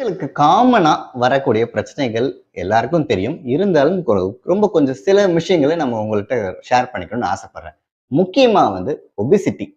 பெண்களுக்கு காமனா வரக்கூடிய பிரச்சனைகள் எல்லாருக்கும் தெரியும். இருந்தாலும் ரொம்ப கொஞ்சம் சில விஷயங்கள நம்ம உங்கள்ட்ட ஷேர் பண்ணிக்கணும்னு ஆசைப்படுறேன். முக்கியமா ஒபிசிட்டி,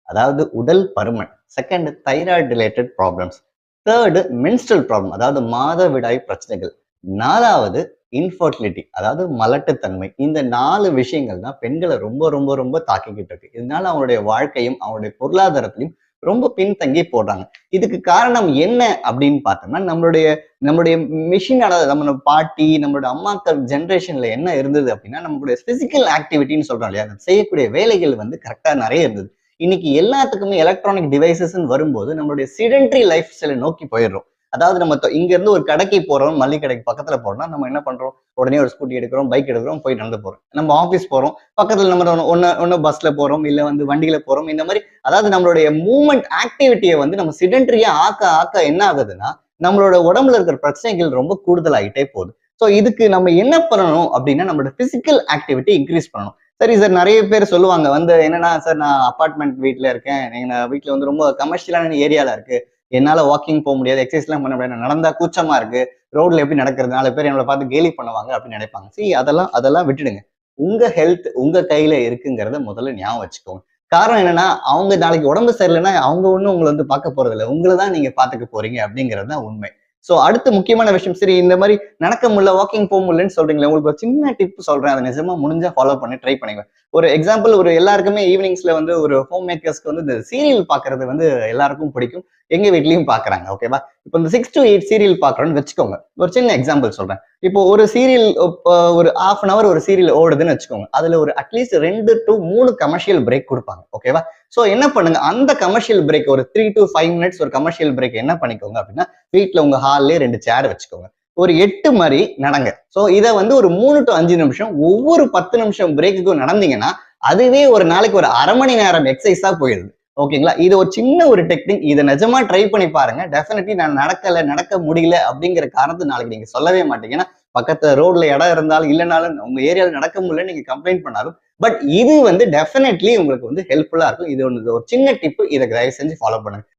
அதாவது உடல் பருமன். 2 thyroid related problems. 3 menstrual problem, அதாவது மாதவிடாய் பிரச்சனைகள். 4வது இன்ஃபர்டிலிட்டி, அதாவது மலட்டுத்தன்மை. இந்த 4 விஷயங்கள் தான் பெண்கள ரொம்ப ரொம்ப ரொம்ப தாக்கிக்கிட்டு இருக்கு. இதனால அவங்களுடைய வாழ்க்கையும், அவங்களுடைய பொருளாதாரத்திலும் ரொம்ப பின்தங்கி போடுறாங்க. இதுக்கு காரணம் என்ன அப்படின்னு பார்த்தோம்னா, நம்மளுடைய நம்மளுடைய மிஷின், அதாவது நம்ம பாட்டி, நம்மளோட அம்மாக்கள் ஜெனரேஷன்ல என்ன இருந்தது அப்படின்னா, நம்மளுடைய பிசிக்கல் ஆக்டிவிட்டின்னு சொல்றோம் இல்லையா? செய்யக்கூடிய வேலைகள் கரெக்ட்டா நெறைய இருந்தது. இன்னைக்கு எல்லாத்துக்குமே எலக்ட்ரானிக் டிவைசஸ்ன்னு வரும்போது, நம்மளுடைய சிடென்டரி லைஃப் ஸ்டைல நோக்கி போயிடுறோம். அதாவது நம்ம இங்க இருந்து ஒரு கடைக்கு போறோம், மளிகை கடைக்கு பக்கத்துல போறோம்னா, நம்ம என்ன பண்றோம்? உடனே ஒரு ஸ்கூட்டி எடுக்கிறோம், பைக் எடுக்கிறோம், போய் நடந்து போறோம். நம்ம ஆஃபீஸ் போறோம், பக்கத்துல நம்ம ஒண்ணு பஸ்ல போறோம், இல்ல வண்டியில போறோம். இந்த மாரி அதாவது நம்மளுடைய மூவ்மெண்ட் ஆக்டிவிட்டிய நம்ம சிடென்டரியா ஆக்க ஆக்க என்ன ஆகுதுன்னா, நம்மளோட உடம்புல இருக்கிற பிரச்சனைகள் ரொம்ப கூடுதலாயிட்டே போகுது. சோ இதுக்கு நம்ம என்ன பண்ணணும் அப்படின்னா, நம்மளோட பிசிக்கல் ஆக்டிவிட்டி இன்கிரீஸ் பண்ணணும். சரி சார், நெறைய பேர் சொல்லுவாங்க என்னன்னா, சார் நான் அபார்ட்மெண்ட் வீட்ல இருக்கேன். எங்க வீட்ல ரொம்ப கமர்ஷியலான ஏரியால இருக்கு. என்னால வாக்கிங் போ முடியாது, எக்சர்சைஸ்லாம் பண்ண முடியாது. நடந்தா கூச்சமா இருக்கு. ரோட்ல எப்படி நடக்கிறது? 4 பேர் என்னோட பார்த்து கேலி பண்ணுவாங்க அப்படின்னு நினைப்பாங்க. அதெல்லாம் அதெல்லாம் விட்டுடுங்க. உங்க ஹெல்த் உங்க கையில இருக்குங்கிறத முதல்ல ஞாபகம் வச்சுக்கோங்க. காரணம் என்னன்னா, அவங்க நாளைக்கு உடம்பு சரியில்லைன்னா, அவங்க ஒண்ணும் உங்கள பார்க்க போறதில்ல. உங்கள தான் நீங்க பார்த்துக்க போறீங்க அப்படிங்கிறது தான் உண்மை. அடுத்த முக்கியமான விஷயம், சரி இந்த மாரி நடக்க முடியல, வாக்கிங் போ முடியலன்னு சொல்றீங்களே, உங்களுக்கு ஒரு சின்ன டிப் சொல்றேன். அத நிஜமா முடிஞ்சா ஃபாலோ பண்ணி ட்ரை பண்ணுங்க. ஒரு எக்ஸாம்பிள், எல்லாருக்குமே ஈவினிங்ஸ்ல ஒரு ஹோம் மேக்கர்ஸ்க்கு இந்த சீரியல் பார்க்கறது எல்லாருக்கும் பிடிக்கும். எங்க வீட்லயும் பார்க்குறாங்க. ஓகேவா? இப்போ இந்த 6 to 8 சீரியல் பார்க்குறோம்னு வச்சுக்கோங்க. ஒரு சின்ன எக்ஸாம்பிள் சொல்றேன். இப்போ ஒரு சீரியல் ஒரு 1/2 அன் ஹவர் ஒரு சீரியல் ஓடுதுன்னு வச்சுக்கோங்க. அதுல அட்லீஸ்ட் 2 to 3 கமர்ஷியல் பிரேக் குடுப்பாங்க. ஓகேவா? என்ன பண்ணுங்க, அந்த கமர்ஷியல் பிரேக் ஒரு 3 to 5 மினிட்ஸ் ஒரு கமர்ஷியல் பிரேக் என்ன பண்ணிக்கோங்க அப்படின்னா, வீட்ல உங்க ஹால்லயே 2 சேர் வச்சுக்கோங்க. ஒரு 8 மாரி நடங்க. இத ஒரு 3 to 5 நிமிஷம் ஒவ்வொரு 10 நிமிஷம் பிரேக்குக்கும் நடந்தீங்கன்னா, அதுவே ஒரு நாளைக்கு ஒரு 1/2 மணி நேரம் எக்ஸர்சைஸா போயிருது. ஓகேங்களா? இது ஒரு சின்ன ஒரு டெக்னிக். இத நிஜமா ட்ரை பண்ணி பாருங்க. டெஃபினெட்லி நான் நடக்க முடியல அப்படிங்கிற காரணத்த நாளைக்கு நீங்க சொல்லவே மாட்டீங்க. ஏன்னா, பக்கத்துல ரோட்ல இடம் இருந்தாலும், இல்லனாலும் உங்க ஏரியால நடக்க முடியலன்னு நீங்க கம்ப்ளைண்ட் பண்ணாலும், பட் இது டெஃபினெட்லி உங்களுக்கு ஹெல்ப்ஃபுல்லா இருக்கும். இது ஒரு சின்ன டிப். இத தயவு செஞ்சு ஃபாலோ பண்ணுங்க.